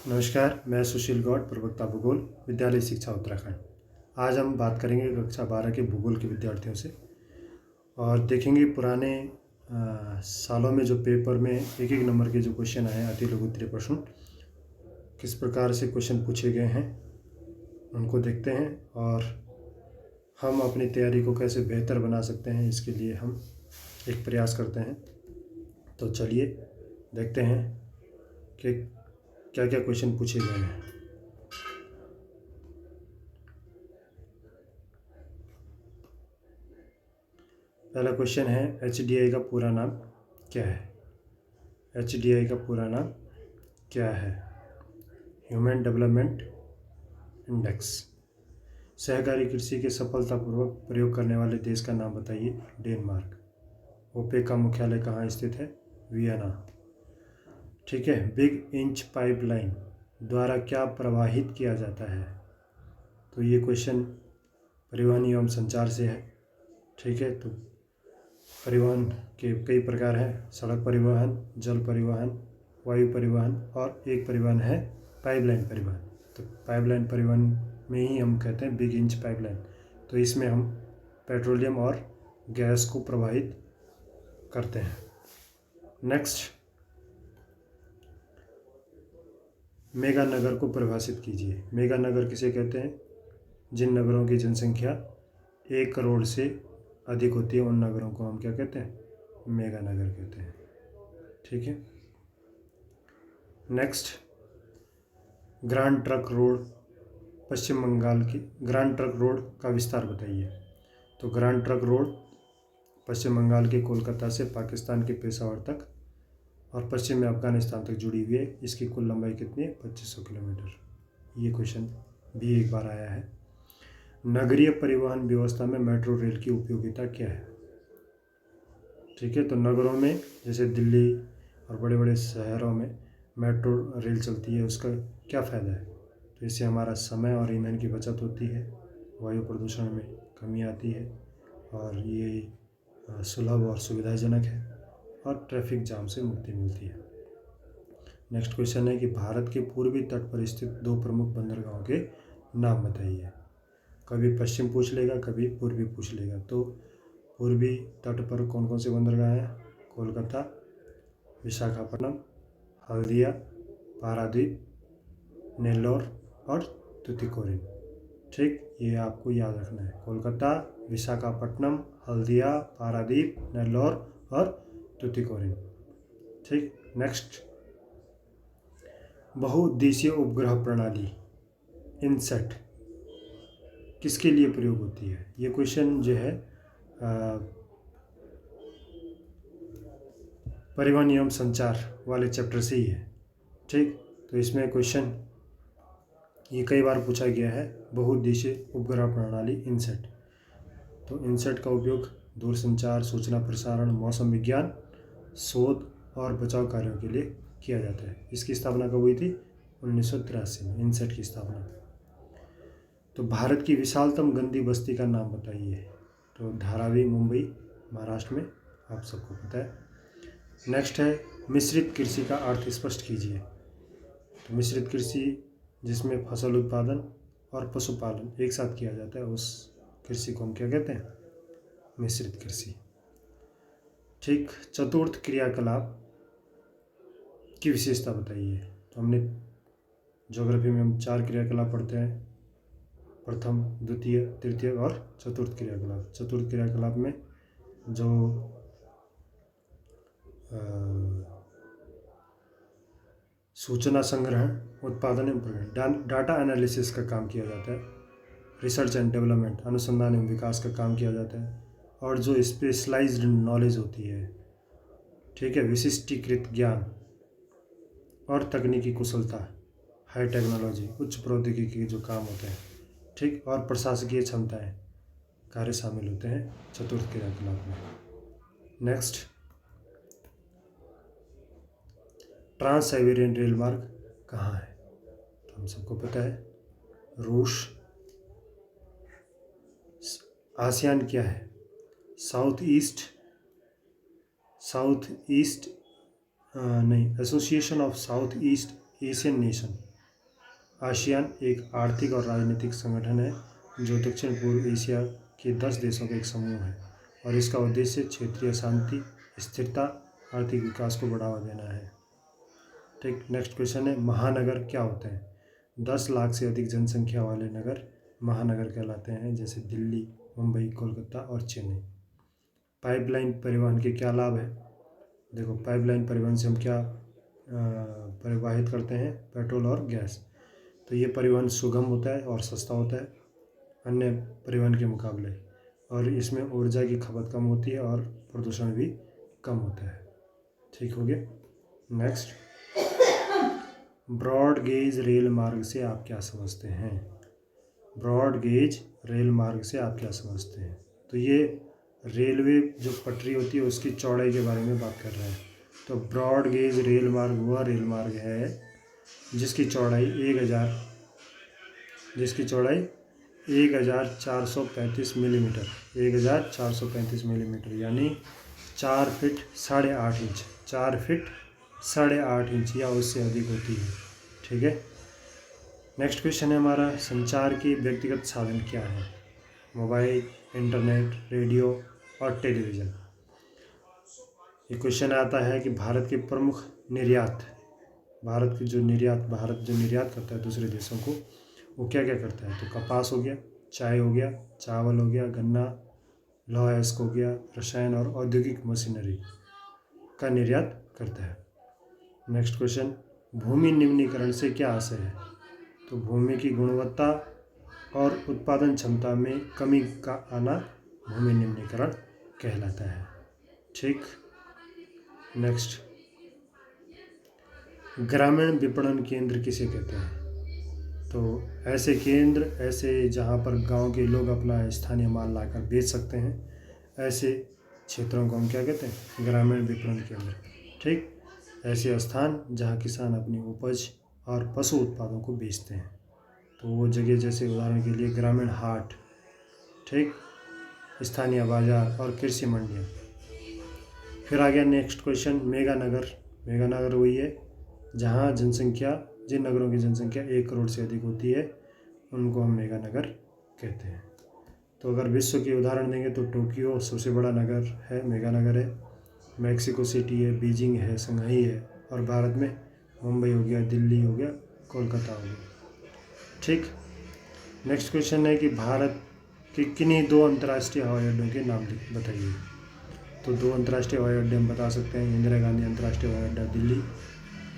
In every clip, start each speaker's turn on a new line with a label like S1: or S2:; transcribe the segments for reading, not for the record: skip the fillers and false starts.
S1: नमस्कार, मैं सुशील गौड़, प्रवक्ता भूगोल, विद्यालय शिक्षा उत्तराखंड। आज हम बात करेंगे कक्षा 12 के भूगोल के विद्यार्थियों से और देखेंगे पुराने सालों में जो पेपर में एक एक नंबर के जो क्वेश्चन आए हैं, अति लघु उत्तरीय प्रश्न, किस प्रकार से क्वेश्चन पूछे गए हैं उनको देखते हैं और हम अपनी तैयारी को कैसे बेहतर बना सकते हैं, इसके लिए हम एक प्रयास करते हैं। तो चलिए देखते हैं कि क्या क्या क्वेश्चन पूछे गए हैं। पहला क्वेश्चन है, HDI का पूरा नाम क्या है? HDI का पूरा नाम क्या है? Human development index. सहकारी कृषि के सफलतापूर्वक प्रयोग करने वाले देश का नाम बताइए। डेनमार्क। ओपेक का मुख्यालय कहाँ स्थित है? वियना। ठीक है। बिग इंच पाइपलाइन द्वारा क्या प्रवाहित किया जाता है? तो ये क्वेश्चन परिवहन एवं संचार से है। ठीक है। तो परिवहन के कई प्रकार हैं, सड़क परिवहन, जल परिवहन, वायु परिवहन और एक परिवहन है पाइपलाइन परिवहन। तो पाइपलाइन परिवहन में ही हम कहते हैं बिग इंच पाइपलाइन। तो इसमें हम पेट्रोलियम और गैस को प्रवाहित करते हैं। नेक्स्ट, मेगा नगर को परिभाषित कीजिए। मेगा नगर किसे कहते हैं? जिन नगरों की जनसंख्या 1 करोड़ से अधिक होती है उन नगरों को हम क्या कहते हैं? मेगा नगर कहते हैं। ठीक है। नेक्स्ट, ग्रांड ट्रंक रोड पश्चिम बंगाल की ग्रांड ट्रंक रोड का विस्तार बताइए। तो ग्रांड ट्रंक रोड पश्चिम बंगाल के कोलकाता से पाकिस्तान के पेशावर तक और पश्चिम में अफगानिस्तान तक जुड़ी हुई है। इसकी कुल लंबाई कितनी है? 2500 किलोमीटर। ये क्वेश्चन भी एक बार आया है। नगरीय परिवहन व्यवस्था में मेट्रो रेल की उपयोगिता क्या है? ठीक है। तो नगरों में जैसे दिल्ली और बड़े बड़े शहरों में मेट्रो रेल चलती है, उसका क्या फ़ायदा है? तो इससे हमारा समय और ईंधन की बचत होती है, वायु प्रदूषण में कमी आती है और ये सुलभ और सुविधाजनक है और ट्रैफिक जाम से मुक्ति मिलती है। नेक्स्ट क्वेश्चन है कि भारत के पूर्वी तट पर स्थित 2 प्रमुख बंदरगाहों के नाम बताइए। कभी पश्चिम पूछ लेगा, कभी पूर्वी पूछ लेगा। तो पूर्वी तट पर कौन कौन से बंदरगाह हैं? कोलकाता, विशाखापट्टनम, हल्दिया, पारादीप, नेल्लोर और तूतीकोरिन। ठीक, ये आपको याद रखना है। कोलकाता, विशाखापट्टनम, हल्दिया, पारादीप, नेल्लोर और तूतीकोरिन। ठीक। नेक्स्ट, बहुउद्देशीय उपग्रह प्रणाली इनसेट किसके लिए प्रयोग होती है? ये क्वेश्चन जो है परिवहन एवं संचार वाले चैप्टर से ही है। ठीक। तो इसमें क्वेश्चन ये कई बार पूछा गया है, बहुउद्देशीय उपग्रह प्रणाली इनसेट। तो इनसेट का उपयोग दूरसंचार, सूचना प्रसारण, मौसम विज्ञान, शोध और बचाव कार्यों के लिए किया जाता है। इसकी स्थापना कब हुई थी? 1983 में इनसेट की स्थापना। तो भारत की विशालतम गंदी बस्ती का नाम बताइए। तो धारावी, मुंबई, महाराष्ट्र में, आप सबको पता है। नेक्स्ट है, मिश्रित कृषि का अर्थ स्पष्ट कीजिए। तो मिश्रित कृषि जिसमें फसल उत्पादन और पशुपालन एक साथ किया जाता है, उस कृषि को हम क्या कहते हैं? मिश्रित कृषि। ठीक। चतुर्थ क्रियाकलाप की विशेषता बताइए। तो हमने ज्योग्राफी में हम 4 क्रियाकलाप पढ़ते हैं, प्रथम, द्वितीय, तृतीय और चतुर्थ क्रियाकलाप। चतुर्थ क्रियाकलाप में जो सूचना संग्रहण, उत्पादन एवं प्रकरण, डाटा एनालिसिस का काम किया जाता है, रिसर्च एंड डेवलपमेंट, अनुसंधान एवं विकास का काम किया जाता है, और जो स्पेशलाइज्ड नॉलेज होती है, ठीक है, विशिष्टीकृत ज्ञान और तकनीकी कुशलता, हाई टेक्नोलॉजी, उच्च प्रौद्योगिकी के जो काम होते हैं, ठीक, और प्रशासकीय क्षमताएं, कार्य शामिल होते हैं चतुर्थ क्रियाकलाप में। नेक्स्ट, ट्रांस साइबेरियन रेल मार्ग कहाँ है? तो हम सबको पता है, रूस। आसियान क्या है? साउथ ईस्ट नहीं, association of south east Asian nation. ASEAN एक आर्थिक और राजनीतिक संगठन है जो दक्षिण पूर्व एशिया के 10 देशों का एक समूह है और इसका उद्देश्य क्षेत्रीय शांति, स्थिरता, आर्थिक विकास को बढ़ावा देना है। ठीक, नेक्स्ट क्वेश्चन है महानगर क्या होते हैं? 10 लाख से अधिक जनसंख्या वाले नगर महानगर कहलाते हैं, जैसे दिल्ली, मुंबई, कोलकाता और चेन्नई। पाइपलाइन परिवहन के क्या लाभ है? देखो, पाइपलाइन परिवहन से हम क्या परिवाहित करते हैं? पेट्रोल और गैस। तो ये परिवहन सुगम होता है और सस्ता होता है अन्य परिवहन के मुकाबले, और इसमें ऊर्जा की खपत कम होती है और प्रदूषण भी कम होता है। ठीक हो गया। नेक्स्ट, ब्रॉड गेज रेल मार्ग से आप क्या समझते हैं? ब्रॉड गेज रेल मार्ग से आप क्या समझते हैं? तो ये रेलवे जो पटरी होती है उसकी चौड़ाई के बारे में बात कर रहे हैं। तो ब्रॉड गेज रेल मार्ग वह रेल मार्ग है जिसकी चौड़ाई 1435 मिलीमीटर, 1435 मिलीमीटर यानी 4 फीट 8.5 इंच, 4 फीट 8.5 इंच या उससे अधिक होती है। ठीक है। नेक्स्ट क्वेश्चन है हमारा, संचार के व्यक्तिगत साधन क्या हैं? मोबाइल, इंटरनेट, रेडियो और टेलीविज़न। ये क्वेश्चन आता है कि भारत के प्रमुख निर्यात, भारत जो निर्यात करता है दूसरे देशों को, वो क्या क्या करता है? तो कपास हो गया, चाय हो गया, चावल हो गया, गन्ना, लौह अयस्क हो गया, रसायन और औद्योगिक मशीनरी का निर्यात करता है। नेक्स्ट क्वेश्चन, भूमि निम्नीकरण से क्या आशय है? तो भूमि की गुणवत्ता और उत्पादन क्षमता में कमी का आना भूमि निम्नीकरण कहलाता है। ठीक। नेक्स्ट, ग्रामीण विपणन केंद्र किसे कहते हैं? तो ऐसे केंद्र जहाँ पर गांव के लोग अपना स्थानीय माल लाकर बेच सकते हैं, ऐसे क्षेत्रों को हम क्या कहते हैं? ग्रामीण विपणन केंद्र। ठीक, ऐसे स्थान जहाँ किसान अपनी उपज और पशु उत्पादों को बेचते हैं, तो वो जगह, जैसे उदाहरण के लिए ग्रामीण हाट, ठीक, स्थानीय बाजार और कृषि मंडियाँ। फिर आ गया नेक्स्ट क्वेश्चन, मेगा नगर वही है जहाँ जिन नगरों की जनसंख्या 1 करोड़ से अधिक होती है उनको हम मेगा नगर कहते हैं। तो अगर विश्व के उदाहरण देंगे तो टोक्यो सबसे बड़ा नगर है, मेगा नगर है, मैक्सिको सिटी है, बीजिंग है, शंघाई है, और भारत में मुंबई हो गया, दिल्ली हो गया, कोलकाता हो गया। ठीक। नेक्स्ट क्वेश्चन है कि भारत के किन्हीं 2 अंतर्राष्ट्रीय हवाई अड्डों के नाम बताइए। तो 2 अंतर्राष्ट्रीय हवाई अड्डे हम बता सकते हैं, इंदिरा गांधी अंतर्राष्ट्रीय हवाई अड्डा दिल्ली,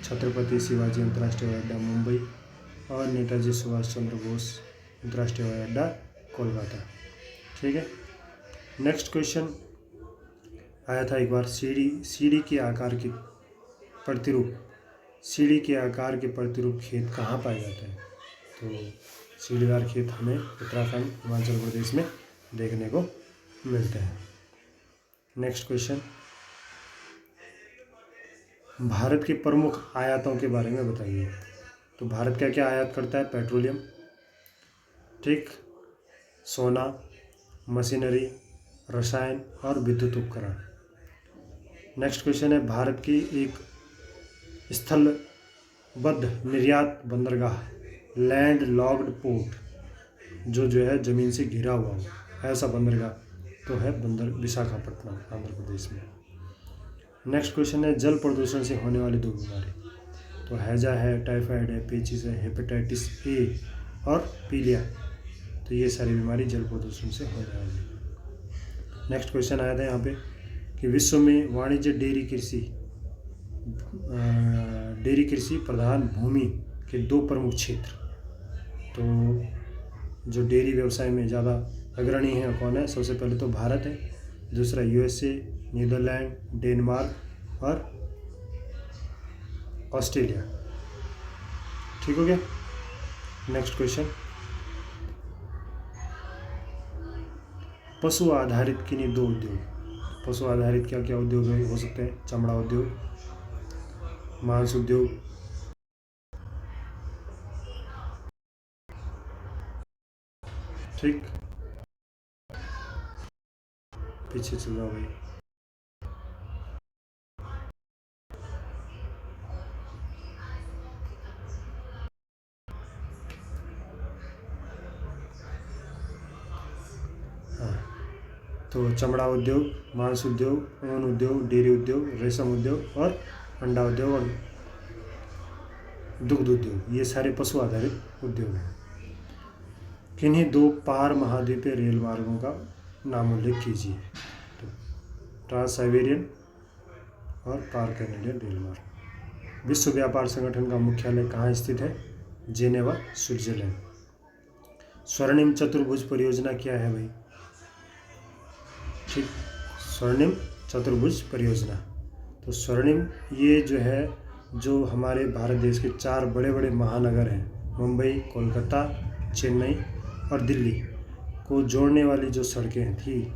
S1: छत्रपति शिवाजी अंतर्राष्ट्रीय हवाई अड्डा मुंबई, और नेताजी सुभाष चंद्र बोस अंतर्राष्ट्रीय हवाई अड्डा कोलकाता। ठीक है। नेक्स्ट क्वेश्चन आया था एक बार, सीढ़ी के आकार के प्रतिरूप खेत कहाँ पाए जाते हैं? तो सीढ़ीदार खेत हमें उत्तराखंड, हिमाचल प्रदेश में देखने को मिलते हैं। नेक्स्ट क्वेश्चन, भारत के प्रमुख आयातों के बारे में बताइए। तो भारत क्या क्या आयात करता है? पेट्रोलियम, ठीक, सोना, मशीनरी, रसायन और विद्युत उपकरण। नेक्स्ट क्वेश्चन है, भारत की एक स्थलबद्ध निर्यात बंदरगाह, लैंड लॉक्ड पोर्ट, जो है ज़मीन से घिरा हुआ हो, ऐसा बंदरगाह तो है विशाखापट्टनम, आंध्र प्रदेश में। नेक्स्ट क्वेश्चन है, जल प्रदूषण से होने वाली 2 बीमारी। तो हैजा है, टाइफाइड है, पेचिस है, हेपेटाइटिस ए और पीलिया। तो ये सारी बीमारी जल प्रदूषण से होने वाली है। नेक्स्ट क्वेश्चन आया था यहाँ पे कि विश्व में वाणिज्य डेयरी कृषि प्रधान भूमि के 2 प्रमुख क्षेत्र। तो जो डेयरी व्यवसाय में ज़्यादा अग्रणी है कौन है? सबसे पहले तो भारत है, दूसरा यूएसए, नीदरलैंड, डेनमार्क और ऑस्ट्रेलिया। ठीक हो गया। नेक्स्ट क्वेश्चन, पशु आधारित किन्हीं 2 उद्योग। पशु आधारित क्या क्या उद्योग हो सकते हैं? चमड़ा उद्योग, मांस उद्योग, ठीक, पीछे चल जाओ भाई। तो चमड़ा उद्योग, मांस उद्योग, ऊन उद्योग, डेयरी उद्योग, रेशम उद्योग और अंडा उद्योग और दुग्ध उद्योग, ये सारे पशु आधारित उद्योग हैं। किन्हीं दो पार महाद्वीपीय रेल मार्गों का नाम उल्लेख कीजिए। तो ट्रांस साइबेरियन और पार कैनेडियन रेल मार्ग। विश्व व्यापार संगठन का मुख्यालय कहाँ स्थित है? Geneva, Switzerland. स्वर्णिम चतुर्भुज परियोजना क्या है भाई? ठीक, स्वर्णिम चतुर्भुज परियोजना। तो स्वर्णिम ये जो है, जो हमारे भारत देश के 4 बड़े बड़े महानगर हैं, मुंबई, कोलकाता, चेन्नई और दिल्ली को जोड़ने वाली जो सड़कें थी,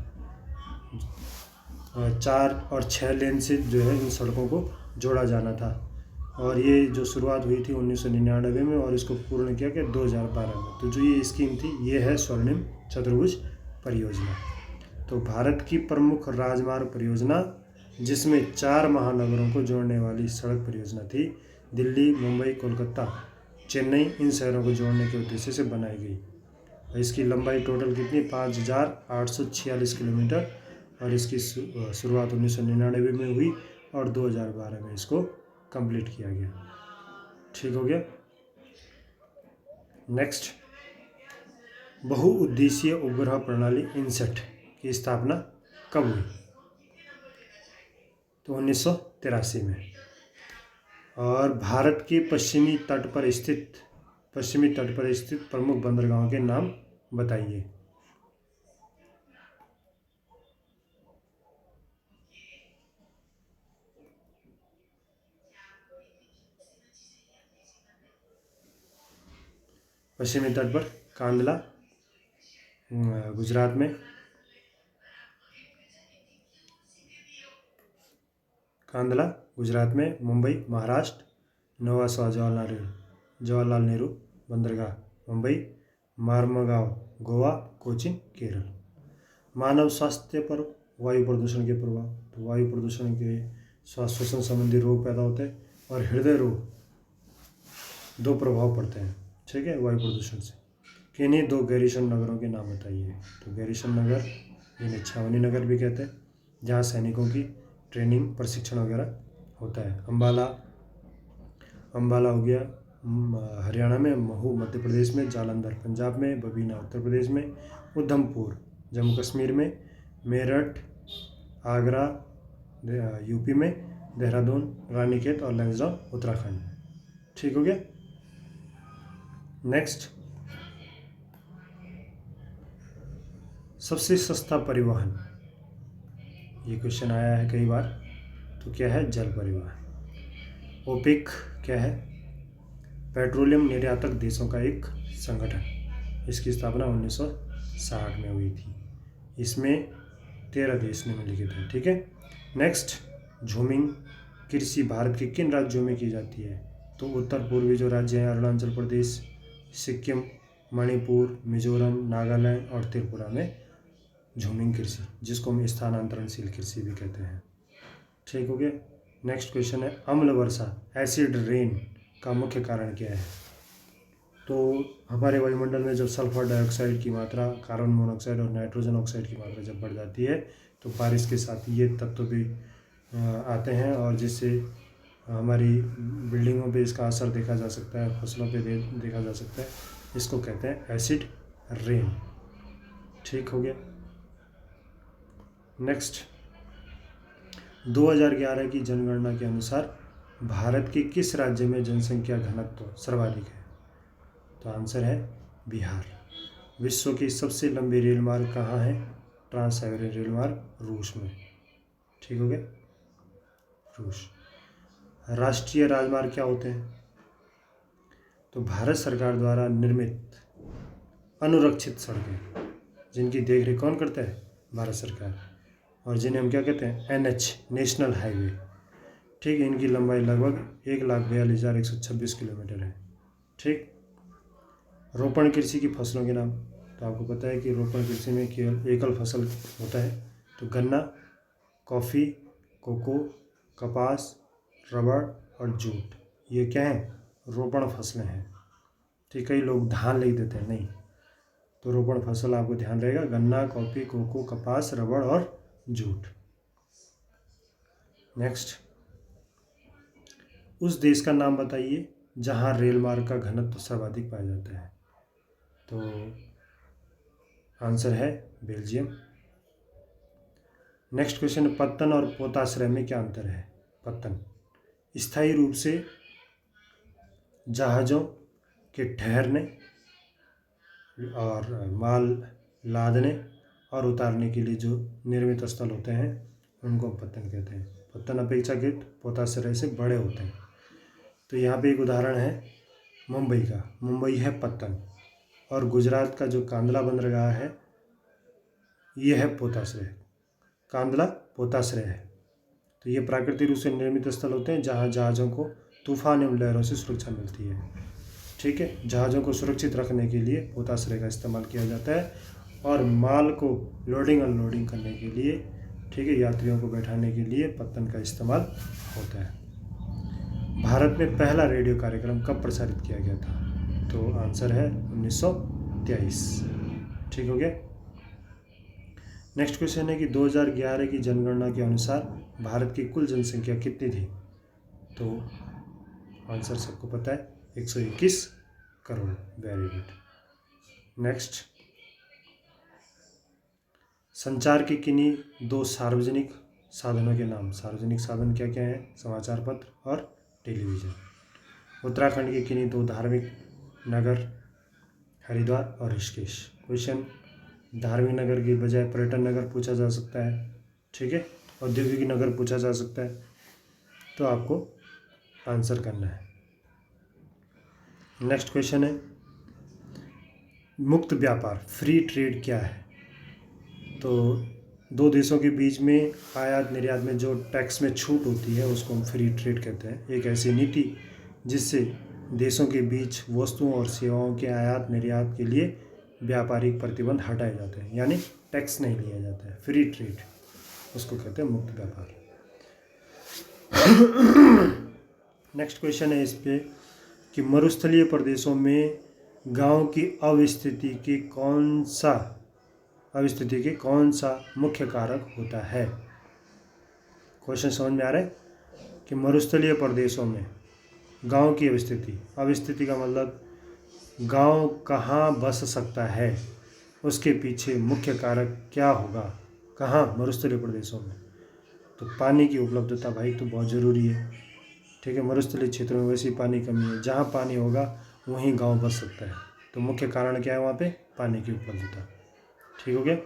S1: 4 और 6 लेन से जो है इन सड़कों को जोड़ा जाना था। और ये जो शुरुआत हुई थी 1999 में और इसको पूर्ण किया गया 2012 में। तो जो ये स्कीम थी ये है स्वर्णिम चतुर्भुज परियोजना। तो भारत की प्रमुख राजमार्ग परियोजना जिसमें 4 महानगरों को जोड़ने वाली सड़क परियोजना थी, दिल्ली, मुंबई, कोलकाता, चेन्नई, इन शहरों को जोड़ने के उद्देश्य से बनाई गई। इसकी लंबाई टोटल कितनी? 5846 किलोमीटर और इसकी शुरुआत 1999 में हुई और 2012 में इसको कंप्लीट किया गया। ठीक हो गया। नेक्स्ट, बहुउद्देशीय उपग्रह प्रणाली इनसैट की स्थापना कब हुई? तो 1983 में। और भारत के पश्चिमी तट पर स्थित प्रमुख बंदरगाहों के नाम बताइए। पश्चिमी तट पर कांदला गुजरात में, मुंबई महाराष्ट्र, नवासा जवाहरलाल नेहरू बंदरगाह मुंबई, मार्मगांव गोवा, कोचीन केरल। मानव स्वास्थ्य पर वायु प्रदूषण के प्रभाव। तो वायु प्रदूषण के श्वास श्वसन संबंधी रोग पैदा होते हैं और हृदय रोग, 2 प्रभाव पड़ते हैं। ठीक है, वायु प्रदूषण से। किन्हीं 2 गैरीसन नगरों के नाम बताइए। तो गैरीसन नगर, जिन्हें छावनी नगर भी कहते हैं, जहाँ सैनिकों की ट्रेनिंग प्रशिक्षण वगैरह होता है। अम्बाला हो गया हरियाणा में, महू मध्य प्रदेश में, जालंधर पंजाब में, बबीना उत्तर प्रदेश में, उधमपुर जम्मू कश्मीर में, मेरठ आगरा यूपी में, देहरादून, रानीखेत और लैंसडाउन उत्तराखंड। ठीक हो गया। नेक्स्ट, सबसे सस्ता परिवहन, ये क्वेश्चन आया है कई बार। तो क्या है? जल परिवहन। ओपेक क्या है? पेट्रोलियम निर्यातक देशों का एक संगठन। इसकी स्थापना 1960 में हुई थी। इसमें 13 देश निम्नलिखित हैं। ठीक है। नेक्स्ट, झूमिंग कृषि भारत के किन राज्यों में की जाती है? तो उत्तर पूर्वी जो राज्य हैं, अरुणाचल प्रदेश, सिक्किम, मणिपुर, मिजोरम, नागालैंड और त्रिपुरा में झूमिंग कृषि, जिसको हम स्थानांतरणशील कृषि भी कहते हैं। ठीक हो गया। नेक्स्ट क्वेश्चन है, अम्ल वर्षा एसिड रेन का मुख्य कारण क्या है? तो हमारे वायुमंडल में जब सल्फर डाइऑक्साइड की मात्रा, कार्बन मोनोऑक्साइड और नाइट्रोजन ऑक्साइड की मात्रा जब बढ़ जाती है तो बारिश के साथ ये तत्व भी आते हैं और जिससे हमारी बिल्डिंगों पे इसका असर देखा जा सकता है, फसलों पे देखा जा सकता है। इसको कहते हैं एसिड रेन। ठीक हो गया। नेक्स्ट, 2011 की जनगणना के अनुसार भारत के किस राज्य में जनसंख्या घनत्व सर्वाधिक है? तो आंसर है बिहार। विश्व की सबसे लंबी रेल मार्ग कहाँ है? ट्रांस साइबेरियन रेल मार्ग रूस में। ठीक हो गया, रूस। राष्ट्रीय राजमार्ग क्या होते हैं? तो भारत सरकार द्वारा निर्मित अनुरक्षित सड़कें, जिनकी देखरेख कौन करता है? भारत सरकार, और जिन्हें हम क्या कहते हैं? NH, national highway. ठीक है, इनकी लंबाई लगभग 1,42,126 किलोमीटर है। ठीक। रोपण कृषि की फसलों के नाम। तो आपको पता है कि रोपण कृषि में केवल एकल फसल होता है। तो गन्ना, कॉफ़ी, कोको, कपास, रबड़ और जूट, ये क्या हैं? रोपण फसलें हैं। ठीक है, लोग धान लिख देते हैं, नहीं। तो रोपण फसल आपको ध्यान रहेगा गन्ना, कॉफ़ी, कोको, कपास, रबड़ और जूट। नेक्स्ट, उस देश का नाम बताइए जहां रेल मार्ग का घनत्व सर्वाधिक पाया जाता है। तो आंसर है बेल्जियम। नेक्स्ट क्वेश्चन, पत्तन और पोताश्रय में क्या अंतर है। पत्तन स्थायी रूप से जहाज़ों के ठहरने और माल लादने और उतारने के लिए जो निर्मित स्थल होते हैं उनको पत्तन कहते हैं। पत्तन अपेक्षाकृत पोताश्रय से बड़े होते हैं। तो यहाँ पे एक उदाहरण है मुंबई का, मुंबई है पत्तन, और गुजरात का जो कांदला बंदरगाह है ये है पोताश्रय, कांदला पोताश्रय है। तो ये प्राकृतिक रूप से निर्मित स्थल होते हैं जहाँ जहाज़ों को तूफान एवं लहरों से सुरक्षा मिलती है। ठीक है, जहाज़ों को सुरक्षित रखने के लिए पोताश्रय का इस्तेमाल किया जाता है, और माल को लोडिंग अनलोडिंग करने के लिए, ठीक है, यात्रियों को बैठाने के लिए पत्तन का इस्तेमाल होता है। भारत में पहला रेडियो कार्यक्रम कब प्रसारित किया गया था। तो आंसर है 1923। ठीक हो गया। नेक्स्ट क्वेश्चन है कि 2011 की जनगणना के अनुसार भारत की कुल जनसंख्या कितनी थी। तो आंसर सबको पता है 121 करोड़। Very good. नेक्स्ट, संचार के किन्हीं दो सार्वजनिक साधनों के नाम। सार्वजनिक साधन क्या क्या हैं। समाचार पत्र और टेलीविज़न। उत्तराखंड के किन्हीं दो धार्मिक नगर, हरिद्वार और ऋषिकेश। क्वेश्चन धार्मिक नगर की बजाय पर्यटन नगर पूछा जा सकता है। ठीक है, औद्योगिक नगर पूछा जा सकता है, तो आपको आंसर करना है। नेक्स्ट क्वेश्चन है मुक्त व्यापार, फ्री ट्रेड क्या है। तो दो देशों के बीच में आयात निर्यात में जो टैक्स में छूट होती है उसको हम फ्री ट्रेड कहते हैं। एक ऐसी नीति जिससे देशों के बीच वस्तुओं और सेवाओं के आयात निर्यात के लिए व्यापारिक प्रतिबंध हटाए जाते हैं, यानी टैक्स नहीं लिया जाता है। फ्री ट्रेड उसको कहते हैं मुक्त व्यापार। नेक्स्ट क्वेश्चन है इस पे कि मरुस्थलीय प्रदेशों में गांव की अवस्थिति के कौन सा मुख्य कारक होता है। क्वेश्चन समझ में आ रहा है कि मरुस्थलीय प्रदेशों में गांव की अवस्थिति का मतलब गांव कहाँ बस सकता है, उसके पीछे मुख्य कारक क्या होगा। कहाँ, मरुस्थलीय प्रदेशों में। तो पानी की उपलब्धता भाई तो बहुत ज़रूरी है। ठीक है, मरुस्थलीय क्षेत्रों में वैसी पानी कमी है, जहाँ पानी होगा वहीं गांव बस सकता है। तो मुख्य कारण क्या है वहाँ पे, पानी की उपलब्धता। ठीक हो गया।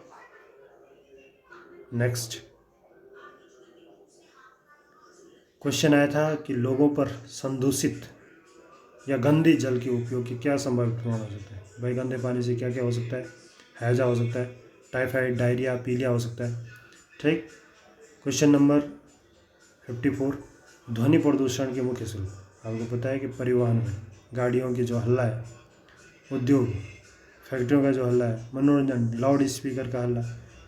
S1: नेक्स्ट क्वेश्चन आया था कि लोगों पर संदूषित या गंदे जल के उपयोग की क्या संभावित प्रभाव हो सकता है। भाई गंदे पानी से क्या क्या हो सकता है। हैजा हो सकता है, टाइफाइड, डायरिया, पीलिया हो सकता है। ठीक। क्वेश्चन नंबर 54, ध्वनि प्रदूषण के मुख्य स्रोत। आपको पता है कि परिवहन में गाड़ियों की जो हल्ला है, उद्योग, फैक्ट्रियों का जो हल्ला है, मनोरंजन, लाउड स्पीकर का हल्ला,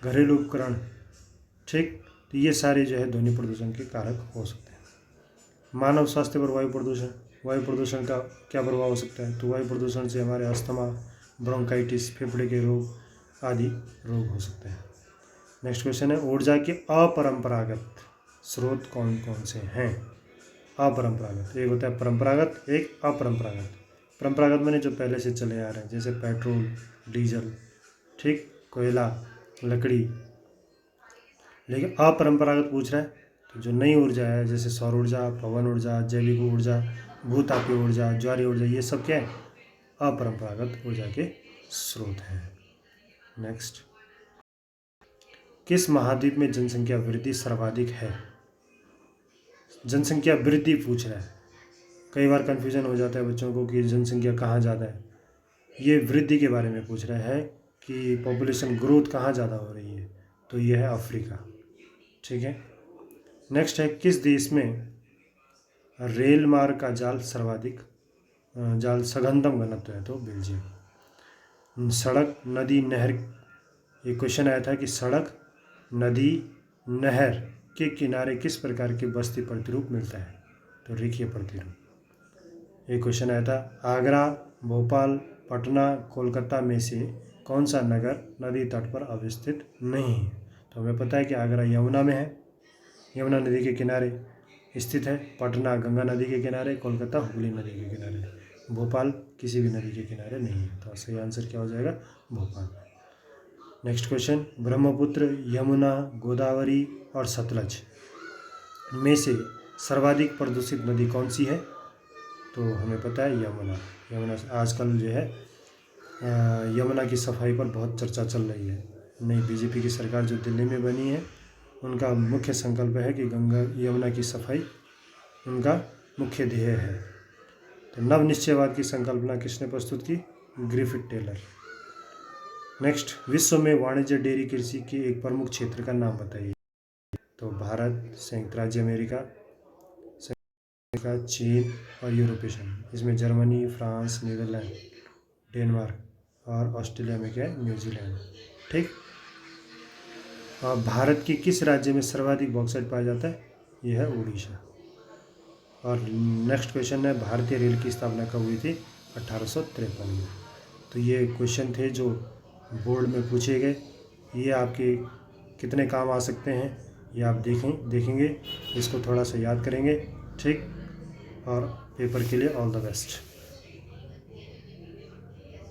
S1: घरेलू उपकरण। ठीक, तो ये सारे जो है ध्वनि प्रदूषण के कारक हो सकते हैं। मानव स्वास्थ्य पर वायु प्रदूषण का क्या प्रभाव हो सकता है। तो वायु प्रदूषण से हमारे अस्थमा, ब्रोंकाइटिस, फेफड़े के रोग आदि रोग हो सकते हैं। नेक्स्ट क्वेश्चन है ऊर्जा के अपरंपरागत स्रोत कौन कौन से हैं। अपरंपरागत, एक होता है परंपरागत, एक अपरंपरागत। परंपरागत मैंने जो पहले से चले आ रहे हैं, जैसे पेट्रोल, डीजल, ठीक, कोयला, लकड़ी। लेकिन अपरंपरागत पूछ रहा है तो जो नई ऊर्जा है, जैसे सौर ऊर्जा, पवन ऊर्जा, जैविक ऊर्जा, भूतापीय ऊर्जा, ज्वारीय ऊर्जा, ये सब क्या है, अपरंपरागत ऊर्जा के स्रोत हैं। नेक्स्ट, किस महाद्वीप में जनसंख्या वृद्धि सर्वाधिक है। जनसंख्या वृद्धि पूछ रहा है। कई बार कन्फ्यूजन हो जाता है बच्चों को कि जनसंख्या कहाँ ज़्यादा है। ये वृद्धि के बारे में पूछ रहा है कि पॉपुलेशन ग्रोथ कहाँ ज़्यादा हो रही है। तो ये है अफ्रीका। ठीक है। नेक्स्ट है किस देश में रेल मार्ग का जाल सघनतम घनत्व है। तो बेल्जियम। सड़क, नदी, नहर, ये क्वेश्चन आया था कि सड़क, नदी, नहर के किनारे किस प्रकार की बस्ती प्रतिरूप मिलता है। तो रेखीय प्रतिरूप। एक क्वेश्चन आया था आगरा, भोपाल, पटना, कोलकाता में से कौन सा नगर नदी तट पर अवस्थित नहीं है? तो हमें पता है कि आगरा यमुना में है, यमुना नदी के किनारे स्थित है। पटना गंगा नदी के किनारे, कोलकाता हुगली नदी के किनारे, भोपाल किसी भी नदी के किनारे नहीं है। तो सही आंसर क्या हो जाएगा? भोपाल। नेक्स्ट क्वेश्चन, ब्रह्मपुत्र, यमुना, गोदावरी और सतलज में से सर्वाधिक प्रदूषित नदी कौन सी है? तो हमें पता है यमुना। यमुना आजकल जो है यमुना की सफाई पर बहुत चर्चा चल रही है। नई बीजेपी की सरकार जो दिल्ली में बनी है, उनका मुख्य संकल्प है कि गंगा यमुना की सफाई उनका मुख्य ध्येय है। तो नवनिश्चयवाद की संकल्पना किसने प्रस्तुत की? Griffith Taylor. नेक्स्ट, विश्व में वाणिज्य डेयरी कृषि के एक प्रमुख क्षेत्र का नाम बताइए। तो भारत, संयुक्त राज्य अमेरिका, चीन और यूरोपीय संघ। इसमें जर्मनी, फ्रांस, नीदरलैंड, डेनमार्क और ऑस्ट्रेलिया में क्या है? न्यूजीलैंड। ठीक। भारत के किस राज्य में सर्वाधिक बॉक्साइट पाया जाता है? यह है उड़ीसा। और नेक्स्ट क्वेश्चन है, भारतीय रेल की स्थापना कब हुई थी? 1853 में। तो ये क्वेश्चन थे जो बोर्ड में पूछे गए। ये आपके कितने काम आ सकते हैं ये आप देखेंगे, इसको थोड़ा सा याद करेंगे। ठीक। और पेपर के लिए ऑल द बेस्ट।